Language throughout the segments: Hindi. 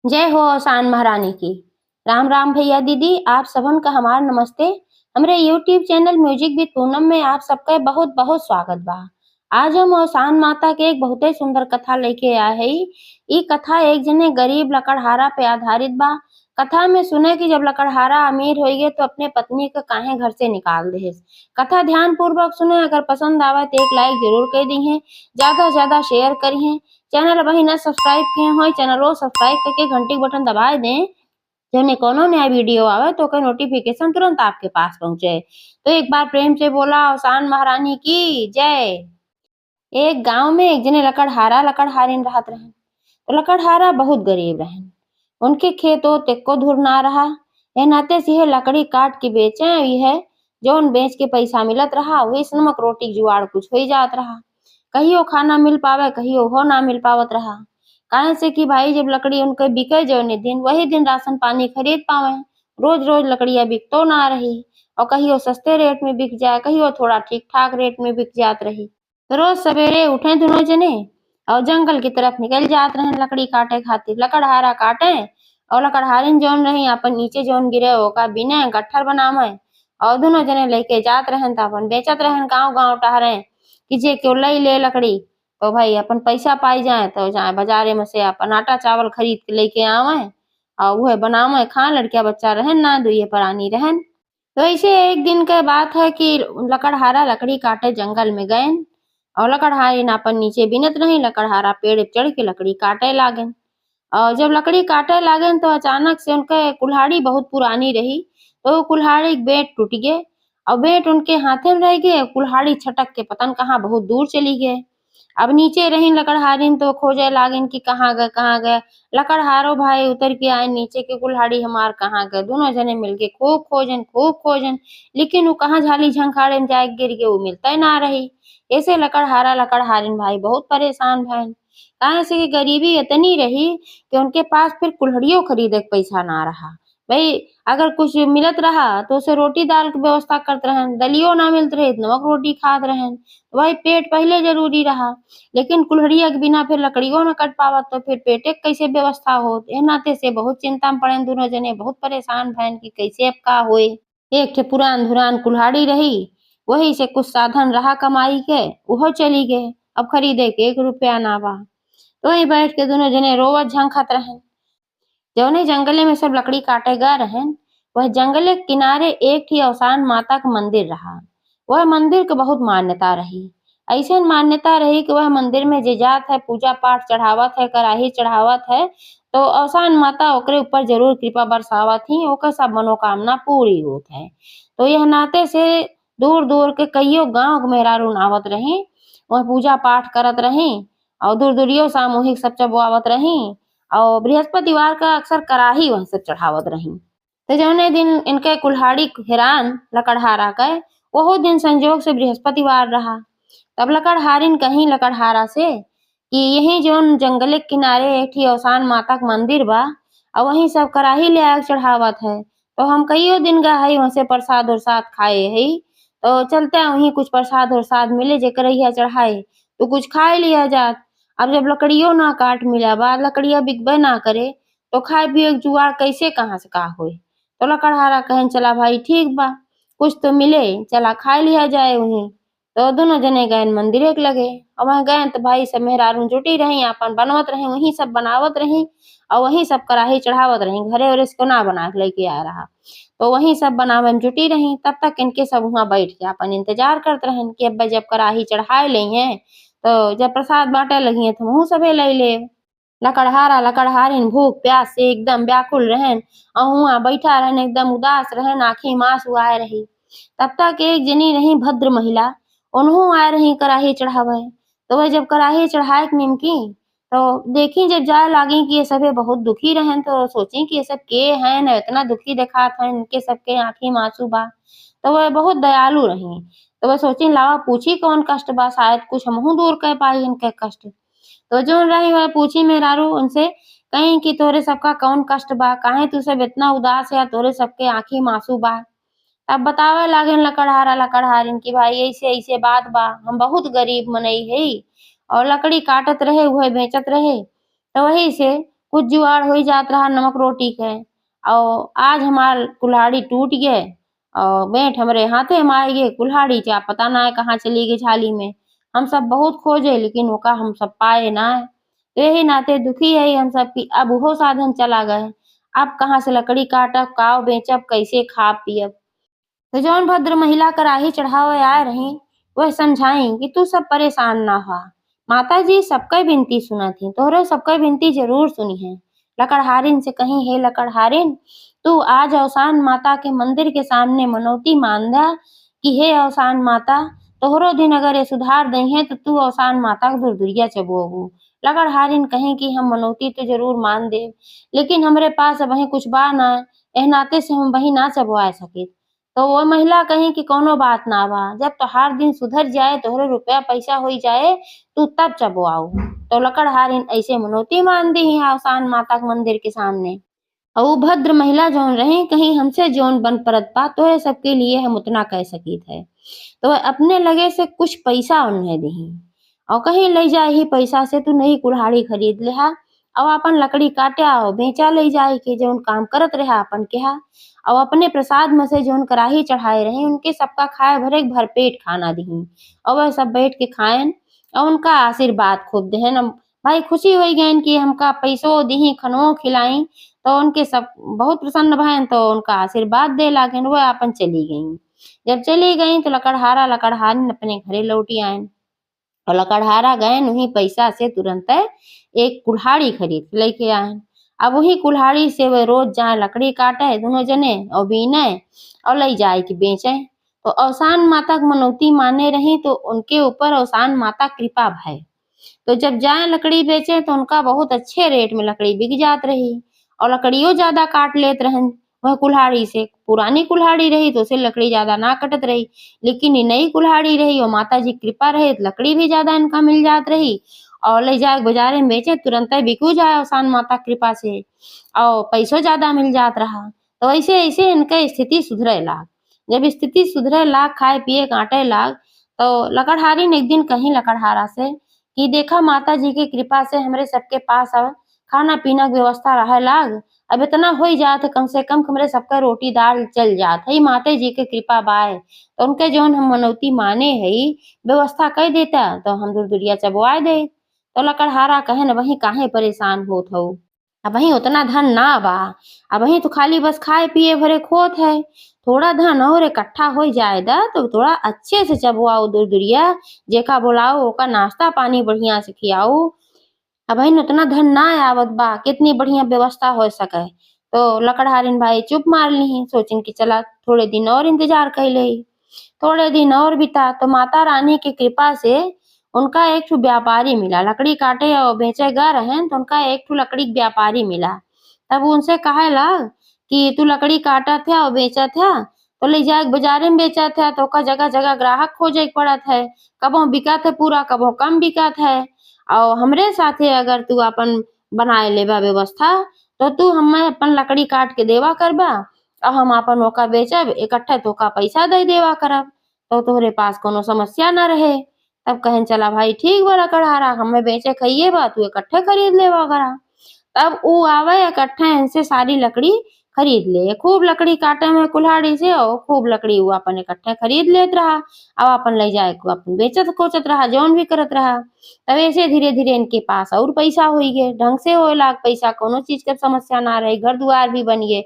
जय हो आसान महारानी की। राम राम भैया दीदी, आप सबन का हमार नमस्ते। हमरे YouTube channel music with Poonam में आप सबका बहुत बहुत स्वागत बा। आज हम आसान माता के एक बहुते सुंदर कथा लेके आए हई। ई कथा एक जने गरीब लकड़हारा पे आधारित बा। कथा में सुने कि जब लकड़हारा अमीर हो गए तो अपने पत्नी को काहे घर से निकाल देहिस। कथा ध्यान पूर्वक सुने, अगर पसंद आवे तो एक लाइक जरूर कर दी है, ज्यादा से ज्यादा शेयर करिए। चैनल अभी ना सब्सक्राइब किए हो, चैनल को सब्सक्राइब करके घंटी बटन दबा दें, जब कोनो नया वीडियो आवे तो का नोटिफिकेशन तुरंत आपके पास पहुंचे। तो एक बार प्रेम से बोला आसान महारानी की जय। एक गांव में एक जने लकड़हारा लकड़हारिन रहत रहन। तो लकड़हारा बहुत गरीब रहन। उनके खेतों तेको धुर ना रहा। यह नाते से यह लकड़ी काट के बेचे, यह जौन बेच के पैसा मिलत रहा वही से नमक रोटी जुआड़ कुछ हो जात रहा। कहियो खाना मिल पावे, कहियो हो ना मिल पावत रहा। काहे से कि भाई जब लकड़ी उनके बिके जौने दिन वही दिन राशन पानी खरीद पावे। रोज रोज लकड़ियां बिकतो ना रही, और कहियो सस्ते रेट में बिक जाए, कहियो थोड़ा ठीक ठाक रेट में बिक जात रही। तो रोज सवेरे उठे दोनों जने और जंगल की तरफ निकल जात रहे लकड़ी काटे खातिर। लकड़हारा काटे और लकड़हारिन जौन रही अपन नीचे जौन गिरे ओका बिने गट्ठर बनावे, और दोनों जने लेके जात रहन त अपन बेचत रहन गांव गांव टहरे कि जे क्यों लई ले लकड़ी तो भाई अपन पैसा पाई जाए, तो जाए बाजारे में से अपन आटा चावल खरीद के लेके आवे और वह बनावे खा। लड़किया बच्चा रहन ना, दुइये प्राणी रहन। तो ऐसे एक दिन के बात है कि लकड़हारा लकड़ी काटे जंगल में गए और लकड़हारिन अपन नीचे बिनत रही। लकड़हारा पेड़ पे चढ़ के लकड़ी काटे लागन, और जब लकड़ी काटे लागन तो अचानक से उनके कुल्हाड़ी बहुत पुरानी रही, तो वो कुल्हाड़ी के बेट टूट गए और बेट उनके हाथे में रह गए। कुल्हाड़ी छटक के पतन कहाँ बहुत दूर चली गए। अब नीचे रही लकड़हारिन तो खोजे लागन कि कहाँ गए कहाँ गए। लकड़हारो भाई उतर के आए नीचे के कुल्हाड़ी हमार कहाँ गए। दोनों जने मिलके खूब खोजन, लेकिन वो कहाँ झाली झंखाड़े में जाके गिर गए, वो मिलता ही ना रही। ऐसे लकड़हारा लकड़हारिन भाई बहुत परेशान भैन। काहे से कि गरीबी इतनी रही कि उनके पास फिर कुल्हड़ियों खरीदे के पैसा ना रहा। भाई अगर कुछ मिलत रहा तो उसे रोटी दाल की व्यवस्था करते रहन, दलियो ना मिलत रहे तो नमक रोटी खात रहन। भाई पेट पहले जरूरी रहा, लेकिन कुल्हड़िया के बिना फिर लकड़ियों न कट पावत तो फिर पेटे के कैसे व्यवस्था होत। ए नाते से बहुत चिंता में पड़े दोनों जने, बहुत परेशान भैन कि कैसे अब का होए। एक ठे पुरान धुरान कुल्हाड़ी रही, वही से कुछ साधन रहा कमाई के, उहो चली गए। अब खरीदे के 1 रुपया ना बा। तो वहीं बैठ के दोनों जने रोवत झंखत रहन। जौने जंगले में सब लकड़ी काटे गए रहन, वह जंगले के किनारे एक ठे अवसान माता का मंदिर रहा। वह मंदिर के बहुत मान्यता रही। ऐसे मान्यता रही कि वह मंदिर में जे जात है पूजा पाठ चढ़ावत है, कराही चढ़ावत है, तो अवसान माता ओकरे ऊपर जरूर कृपा बरसावत ही, ओकर सब मनोकामना पूरी होत है। तो यह नाते से दूर दूर के कईयो गांव के मेहरारू आवत रही, वह पूजा पाठ करत रही और दूर दूरियो सामूहिक सब चबवावत रही, और बृहस्पतिवार का अक्सर कराही वह सब चढ़ावत रही। तो जौने दिन इनके कुल्हाड़ी हैरान लकड़हारा के, वही दिन संजोग से बृहस्पतिवार रहा। तब लकड़हारिन कहीं लकड़हारा से कि यही जौन जंगले के किनारे एक ठे अवसान माता का मंदिर बा और वहीं सब कराही ले आके चढ़ावत है, तो हम कईयो दिन गए हई वहाँ से प्रसाद उरसाद खाए हई। तो चलते वहीं कुछ प्रसाद उरसाद मिले जे करहिया चढ़ाए तो कुछ खाए लिया जात। अब जब लकड़ियों ना काट मिला बा, लकड़िया बिकबे ना करे, तो खाए पिए के जुगाड़ कैसे कहाँ से का होए। तो लकड़हारा कहें चला भाई ठीक बा, कुछ तो मिले, चला खा लिया जाए वहीं। तो दोनों जने गए मंदिरे के लगे, और वहाँ गए तो भाई सब मेहरारू जुटी रही, अपन बनवत रही, वहीं सब बनावत रही और वहीं सब कराही चढ़ावत रही। घरे उरे से ना बना के लेके आया रहा, तो वहीं सब बनावे में जुटी रही। तब तक इनके सब वहाँ बैठ के अपन इंतजार करते रहन कि अब जब कराही चढ़ाए ली है तो जब प्रसाद बांटे लगी है तो हमहू सबे ले ले। लकड़हारा लकड़हारिन भूख प्यास से एकदम व्याकुल रहन और वहाँ बैठा रहन एकदम उदास रहन, आंखी में आंसू आए रही। तब तक एक जनी रही भद्र महिला, उन्हों आए रही कराही चढ़ावे। तो वह जब कराही चढ़ाए के निमकी तो देखी जब जाए लागी कि ये सभे बहुत दुखी रहन, तो सोची कि ये सब के हैं न इतना दुखी दिखात हैं, इनके सबके आंखी में आंसू बा। तो वह बहुत दयालु रही, तो वह सोची लावा पूछी कौन कष्ट बा, शायद कुछ हमहू दूर कर पाई इनके कष्ट। तो जो रही वह पूछी मेहरारू उनसे, कहीं कि तोरे सबका कौन कष्ट बा, काहे तू सब इतना उदास है, तोरे सबके आंखी में आंसू बा। अब बतावे लागन लकड़हारा लकड़हारिन की भाई ऐसे ऐसे बात बा, हम बहुत गरीब मनई हई और लकड़ी काटत रहे वह बेचत रहे, तो वही से कुछ जुगाड़ हो जात रहा नमक रोटी के। और आज हमार कुल्हाड़ी टूट गए और बेंट हमरे हाथे में आए गे। कुल्हाड़ी क्या पता ना है कहाँ चली गई झाली में। हम सब बहुत खोजे लेकिन ओका हम सब पाए ना। यही नाते दुखी है हम सब की अब वो साधन चला गए। अब कहाँ से लकड़ी काटब, काव बेचब, कैसे खाब पियब। तो जौन भद्र महिला कराही चढ़ावे आए रही वह समझाई कि तू सब परेशान ना हो। माता जी सबके विनती सुना थी, तोहरे सबके विनती जरूर सुनी है। लकड़हारिन से कहीं हे लकड़हारिन, तू आज अवसान माता के मंदिर के सामने मनौती मान दा कि हे अवसान माता, तोहरो दिन अगर ये सुधार दई है तो तू अवसान माता के दुरदुरिया चबोबू। लकड़हारिन कहीं कि हम मनौती तो जरूर मान दे, लेकिन हमरे पास अब कुछ बा ना, एह नाते से हम वही ना चबवाए सके। तो वो महिला कहीं कि कौनो बात ना बा, जब तोहार दिन सुधर जाए, तोहरे रुपया पैसा होई जाए, तू तब चबवाऊ। तो लकड़हारिन ऐसे मनौती मान दी है अवसान माता के मंदिर के सामने। और वो भद्र महिला जौन रही कहीं हमसे जौन बन परत बा तो है सबके लिए हम उतना कह सकीत है। तो वह अपने लगे से कुछ पैसा उन्हें दही और कहीं ले जाए ही पैसा से तू नई कुल्हाड़ी खरीद लेहा और अपन लकड़ी काटे और बेचा ले जाए के जौन काम करत रहा अपन केहा और अपने प्रसाद में से जौन कराही चढ़ाए रहे उनके सबका खाए भरे भरपेट खाना दही और वह सब बैठ के खाएन और उनका आशीर्वाद खूब देहन। भाई खुशी हो गई कि हमका पैसों दही खनवो खिलाई तो उनके सब बहुत प्रसन्न भयन तो उनका आशीर्वाद दे लागन वह अपन चली गईं। जब चली गईं तो लकड़हारिन अपने घरे लौटी आईन और लकड़हारा गएन वही पैसा से तुरंत एक कुल्हाड़ी खरीद के लेके आएन। अब वही कुल्हाड़ी से वे रोज जाए लकड़ी काटे दोनों जने और बीने और ले जाए कि बेचे। तो अवसान माता की मनौती माने रही तो उनके ऊपर अवसान माता कृपा भय। तो जब जाए लकड़ी बेचे तो उनका बहुत अच्छे रेट में लकड़ी बिक जात रही और लकड़ियों ज्यादा काट लेत रहन। वह कुल्हाड़ी से पुरानी कुल्हाड़ी रही तो उसे लकड़ी ज्यादा ना कटत रही, लेकिन ये नई कुल्हाड़ी रही और माता जी कृपा रहे तो लकड़ी भी ज्यादा इनका मिल जात रही और ले जाए बाजारे में बेचे तुरंत बिकू जाए अवसान माता कृपा से और पैसों ज्यादा मिल जात रहा। तो ऐसे ऐसे इनका स्थिति सुधरे लाग। जब स्थिति सुधरे लाग खाए पिए काटे लाग तो लकड़हारी ने एक दिन कहीं लकड़हारा से कि देखा माता जी की कृपा से हमरे सबके पास अब खाना पीना की व्यवस्था रहे लाग। अब इतना हो ही जात कम से कम हमरे सबका रोटी दाल चल जात है माता जी के कृपा बाय। तो उनके जौन हम मनौती माने है व्यवस्था कर देता तो हम दूर दुरिया चबवाए दे। तो लकड़हारा कहे न वही काहे परेशान होत हो, अब वही उतना धन ना बा, अब वही तो खाली बस खाए पिए भरे खोत है। थोड़ा धन और इकट्ठा हो जाए दा तो थोड़ा अच्छे से चबवाओ दूर दुरिया, जेका बुलाओ ओका नाश्ता पानी बढ़िया से खियाओ। अब वही उतना धन ना आवत बा कितनी बढ़िया व्यवस्था हो सके। तो लकड़हारिन भाई चुप मार ली सोचिन कि चला थोड़े दिन और इंतजार कर ले। थोड़े दिन और बिता तो माता रानी की कृपा से उनका एक ठो व्यापारी मिला, लकड़ी काटे और बेचे गा रहे तो उनका एक ठो लकड़ी के व्यापारी मिला। तब उनसे कहेला कि तू लकड़ी काटत है और बेचत है तो ले जाके बाजारे में बेचत है तो ओका जगह जगह ग्राहक खोजे के पड़त है, कबो बिकत है पूरा कबो कम बिकत है। और हमरे साथे अगर तू अपन बनाए लेबा व्यवस्था तो तू हमें अपन लकड़ी काट के देवा करबा और हम अपन ओका बेचब इकट्ठे तो का पैसा दे देवा करब तो तोहरे पास कोनो समस्या ना रहे। तब कहन चला भाई ठीक बा लकड़हारा हमें बेचे खइये बा तू इकट्ठे खरीद लेवा करा। तब ऊ आवे इकट्ठे इनसे सारी लकड़ी खरीद ले, खूब लकड़ी काटे में कुल्हाड़ी से और खूब लकड़ी वो अपन इकट्ठे खरीद लेत रहा अब अपन ले जाए को अपन बेचत कोचत रहा जौन भी करत रहा। तब ऐसे धीरे धीरे इनके पास और पैसा हुई गए ढंग से होए लाग पैसा कोनो चीज के समस्या ना रही घर दुआर भी बन गए।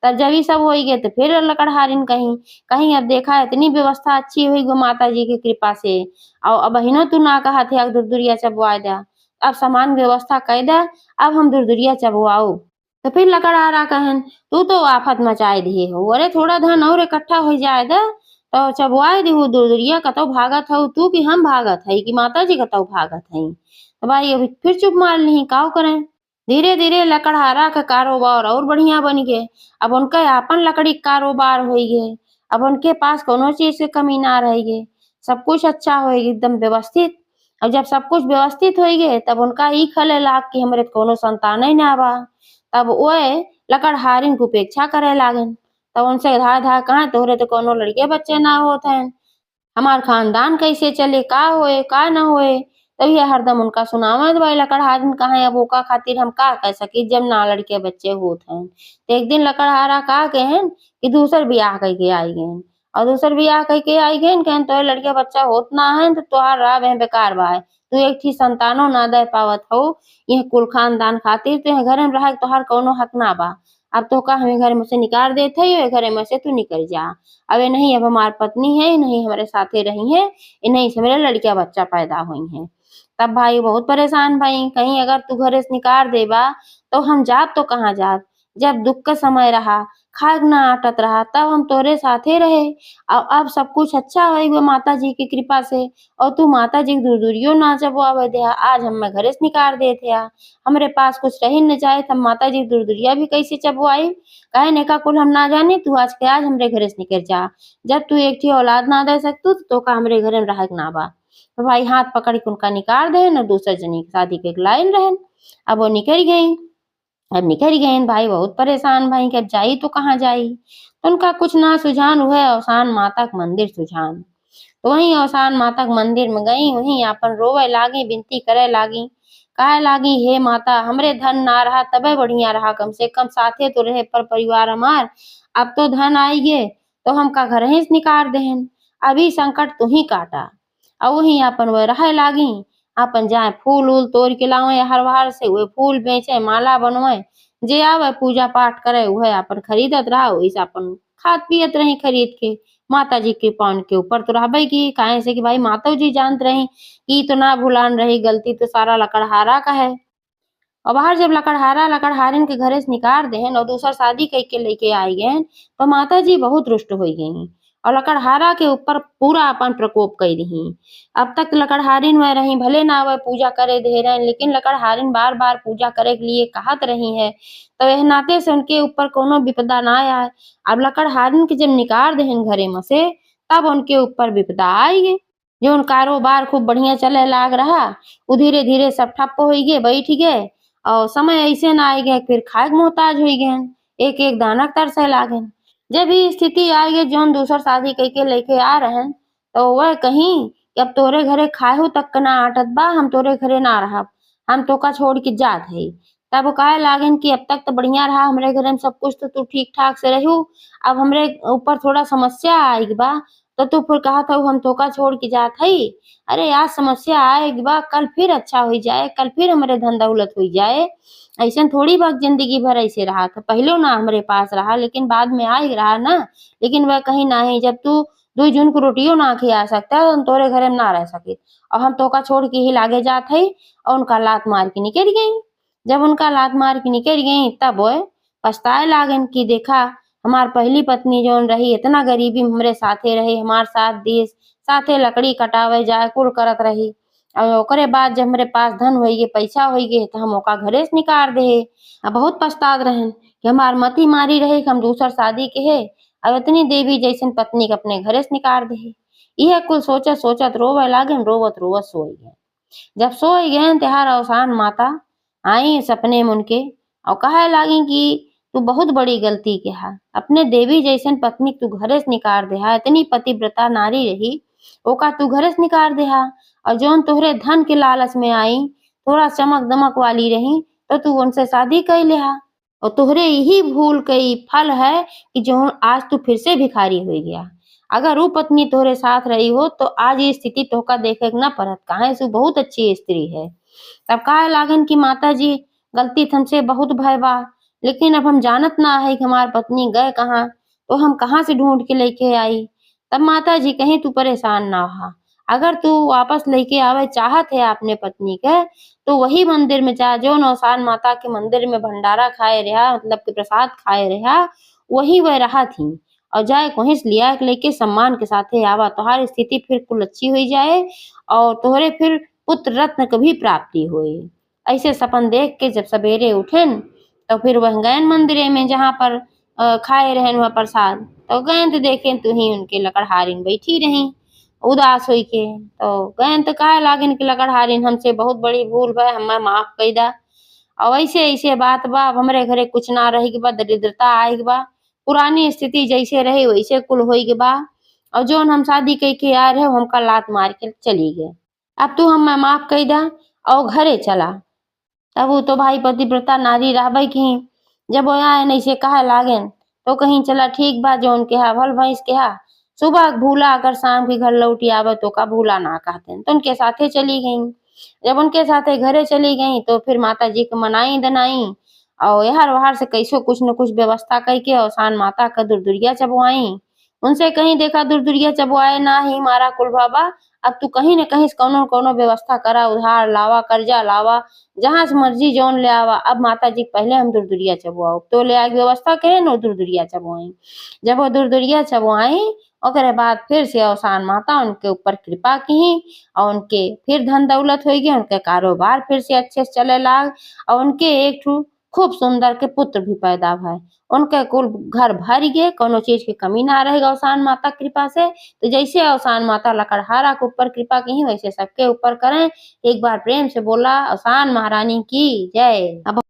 तब जब ये सब हो गए तो फिर लकड़हारिन कहीं कहीं अब देखा इतनी व्यवस्था अच्छी हुई गो माता जी की कृपा से और अब बहिनो तू ना कहा थे अब दुरदुरिया चबवा दा, अब सामान व्यवस्था कर दा, अब हम दुरदुरिया चबवाओ। तो फिर लकड़हारा कहन तू तो आफत मचाए दिए हो, अरे थोड़ा धन और इकट्ठा हो जाए दा तो चबवाए दी दुरदुरिया कतौ भागत हो तू कि हम भागत है कि माता जी कतौ भागत है। तो भाई अभी फिर चुप मार ली काव करें। धीरे धीरे लकड़हारा का कारोबार और बढ़िया बन गए, अब उनका अपन लकड़ी का कारोबार हो गए, अब उनके पास कोनो चीज की कमी ना रह गए, सब कुछ अच्छा हो एकदम व्यवस्थित। और जब सब कुछ व्यवस्थित हो गए तब उनका ई खले लाग कि हमरे तो कोनो संतान ही ना बा। तब ओए लकड़हारिन की उपेक्षा करे लागन। तब उनसे धाय धाय कहा तोहरे तो कोनो लड़के बच्चे ना होत हैं, हमार खानदान कैसे चले का होए का न होए। तब ये हरदम उनका सुनावत भाई लकड़हारिन कहाँ है, अब ओका खातिर हम का कह सकी जब ना लड़के बच्चे होत हैं। तो एक दिन लकड़हारा का कहेन कि दूसर बियाह करके आई गएन, और दूसर बियाह करके आई गएन कहन तो लड़के बच्चा होत ना है तो तोहार राह बह बेकार बा है। तू एक ठी संतानो ना दे पावत हो, यह कुल खानदान खातिर तो घर में रह तोहार कौनो हक ना बा। अब तो का हमें घर में से निकाल देते है, घर में से तू निकल जा। अबे नहीं अब हमार पत्नी है, नहीं हमारे साथे रही है, नहीं से मेरे लड़किया बच्चा पैदा हुई है। तब भाई बहुत परेशान भई, कहीं अगर तू घरे से निकाल देबा तो हम जाब तो कहाँ जाब। जब दुख का समय रहा, खाए ना आटत रहा तब हम तोरे साथे रहे। अब सब कुछ अच्छा है माता जी की कृपा से, और तू माता जी की दूर-दूरियो ना जब आवे देहा, आज हमें घरे से निकाल देत हया। हमरे पास कुछ रही न जाए त माता जी की दूर-दूरिया भी कैसे चबवाई। काहे ने का कुल हम ना जाने, तू आज के आज हमरे घरे से निकल जा। जब तू एक ठी औलाद ना दे सकतू तो का हमरे घरे में रहक ना बा। तो भाई हाथ पकड़ के उनका निकाल देन और दूसरे जनी की शादी के लाइन रहन। अब वो निकल गई। अब निकल गईन भाई बहुत परेशान भई कि अब जाई तो कहाँ जाई। तो उनका कुछ ना सुझान उहे अवसान माता के मंदिर सुझान। तो वहीं अवसान माता के मंदिर में गई, वहीं आपन रोवे लागी, विनती करे लागी। कहे लागी हे माता हमरे धन ना रहा तबे बढ़िया रहा, कम से कम साथे तो रहे पर परिवार हमार। अब तो धन आई गे तो हमका घर ही से निकाल देहन। अभी संकट तू ही काटा। और वहीं अपन वह रहे लागी, अपन जाए फूल उल तोड़ के लावे हर बाहर से, वे फूल बेचे माला बनवाए, जे आवे पूजा पाठ करे वह अपन खरीदत रहा, वही से अपन खात पियत रही खरीद के। माता जी के पान के ऊपर तो रहबे की, काहे से कि भाई माता जी जानत रही कि तो ना भुलान रही, गलती तो सारा लकड़हारा का है। और बाहर जब लकड़हारा लकड़हारिन के घरे से निकाल देहन और दूसर शादी कई के लेके आई गहन, तो माता जी बहुत रुष्ट हो गई और लकड़हारा के ऊपर पूरा अपन प्रकोप कर रही। अब तक लकड़हारिन वह रही, भले ना वह पूजा करे दे रहे, लेकिन लकड़हारिन बार बार पूजा करे के लिए कहत रही है, तो यह नाते से उनके ऊपर कोनो विपदा ना आए। अब लकड़हारिन के जब निकाल देहन घरे में से, तब उनके ऊपर विपदा आई है। जो उन कारोबार खूब बढ़िया चले लाग रहा, वो धीरे धीरे सब ठप्प हो गए, बैठ गए, और समय ऐसे ना आई गए फिर खाए के मोहताज हो गए, एक एक दाना तरसे लागन। जब ये स्थिति आई गई जोन दूसर शादी कई के लेके आ रहन, तो वह कहीं कि अब तोरे घरे खाए तक ना आटत बा, हम तोरे घरे ना रहब, हम तोका छोड़ के जात है। तब वो कहे लागन कि अब तक तो बढ़िया रहा हमरे घरे में सब कुछ, तो तू ठीक ठाक से रहू, अब हमरे ऊपर थोड़ा समस्या आई बा, तो तू फिर कहा था हम तोका छोड़ के जात हई। अरे आज समस्या आएगी बा, कल फिर अच्छा हो जाए, कल फिर हमारे धन दौलत हो जाए। ऐसे थोड़ी बहुत जिंदगी भर ऐसे रहा था, पहले ना हमारे पास रहा लेकिन बाद में आ ही रहा ना। लेकिन वह कहीं नहीं, जब तू 2 जून को रोटियों ना खिया सकता है तो तोरे घरे में ना रह सके, और हम तोका छोड़ के ही लागे जात है। और उनका लात मार के निकल गई। जब उनका लात मार के निकल गई तब वो पछताए लागन कि देखा हमार पहली पत्नी जोन रही इतना गरीबी में हमरे साथे रही, हमार साथ दी, साथे लकड़ी कटावे जाए कुल करत रही, और ओकरे बाद जब हमरे पास धन होई गे पैसा होई गे तो हम ओका घरे से निकाल देहे। अब बहुत पछतात रहन कि हमार मती मारी रहे कि हम दूसर शादी के है, अब इतनी देवी जैसन पत्नी के अपने घरे से निकाल देहे। यह कुल सोचत सोचत रोवे लागन, रोवत रोवत सोई गए। जब सोई गए त्योहार अवसान माता आई सपने में उनके, और कहे लागी कि तू बहुत बड़ी गलती किया, अपने देवी जैसन पत्नी तू घरे से निकाल देहा, इतनी पतिव्रता नारी रही ओका तू घरे से निकाल देहा, और जोन तोहरे धन के लालच में आई, थोड़ा चमक दमक वाली रही तो तू उनसे शादी कर लिहा, और तोहरे यही भूल कई फल है कि जो आज तू फिर से भिखारी हो गया। अगर वो पत्नी तोहरे साथ रही हो तो आज ये स्थिति तोहका देखे न पड़त, काहे से बहुत अच्छी स्त्री है। तब कहे लागन की माता जी गलती हमसे बहुत भय बा, लेकिन अब हम जानत ना है कि हमार पत्नी गए कहाँ, तो हम कहाँ से ढूंढ के लेके आई। तब माता जी कहीं तू परेशान ना हो, अगर तू वापस लेके आवे चाहत है अपने पत्नी के, तो वही मंदिर में जा जो नौसान माता के मंदिर में भंडारा खाए रहा, मतलब कि प्रसाद खाए रहा, वही वह रहा थी, और जाए वहीं से लिया के लेके सम्मान के साथे आवा, तुम्हारी स्थिति फिर कुल अच्छी हुई जाए और तोहरे फिर पुत्र रत्न की भी प्राप्ति हुई। ऐसे सपन देख के जब सवेरे उठेन तो फिर वह गए मंदिरे में जहाँ पर खाए रहन वह प्रसाद, तो गए तो देखें तू ही उनके लकड़हारिन बैठी रही उदास हुई के, तो गए तो कहे लागन कि लकड़हारिन हमसे बहुत बड़ी भूल भय, हमें माफ कर दा। और ऐसे ऐसे बात बा, अब हमरे घरे कुछ ना रही के बा, दरिद्रता आए के बा, पुरानी स्थिति जैसे रही वैसे कुल होई के बा, और जोन हम शादी कई के आ रहे हमका लात मार के चली गए। अब तू हम माफ कई दा और घरे चला। तब वो तो भाई पतिव्रता नारी रहबै की जब वो आए नहीं से कहे लागेन तो कहीं चला ठीक बा जौन केहा भल भैंस केहा सुबह भूला अगर शाम के घर लौटी आवे तो का भूला ना कहते तो उनके साथे चली गई। जब उनके साथे घरे चली गई तो फिर माता जी के मनाई दनाई और यार वहार से कैसो कुछ न कुछ व्यवस्था कई के औसान माता का दुरदुरिया चबवाई। उनसे कहीं देखा दुरदुरिया चबवाए ना ही मारा कुल बाबा अब तू कहीं न कहीं से कौनो न कौनो व्यवस्था करा उधार लावा कर्जा लावा जहाँ से मर्जी जौन ले आवा। अब माता जी के पहले हम दुरदुरिया चबवाओ तो ले आके व्यवस्था करे न दुरदुरिया चबवाई। जब वो दुरदुरिया चबवाई ओकरे बाद फिर से औसान माता उनके ऊपर कृपा की और उनके फिर धन दौलत हो गई उनके कारोबार फिर से अच्छे से चले लाग और उनके एक ठू खूब सुंदर के पुत्र भी पैदा भय। उनके कुल घर भर गए कोनो चीज की कमी ना रहेगा औसान माता कृपा से। तो जैसे औसान माता लकड़हारा के ऊपर कृपा की वैसे सबके ऊपर करें। एक बार प्रेम से बोला औसान महारानी की जय। अब